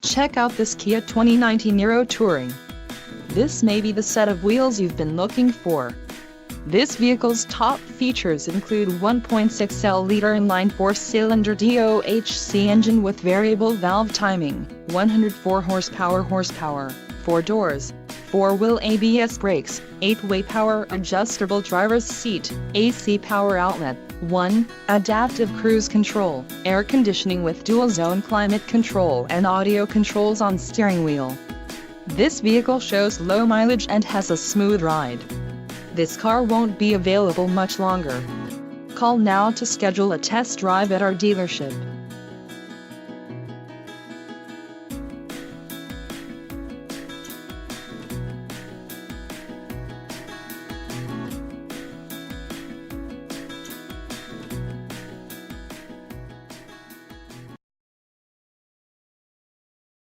Check out this Kia 2019 Niro Touring. This may be the set of wheels you've been looking for. This vehicle's top features include 1.6L inline four-cylinder DOHC engine with variable valve timing, 104 horsepower, 4 doors, 4-wheel ABS brakes, 8-way power adjustable driver's seat, AC power outlet, 1 adaptive cruise control, air conditioning with dual-zone climate control and audio controls on steering wheel. This vehicle shows low mileage and has a smooth ride. This car won't be available much longer. Call now to schedule a test drive at our dealership.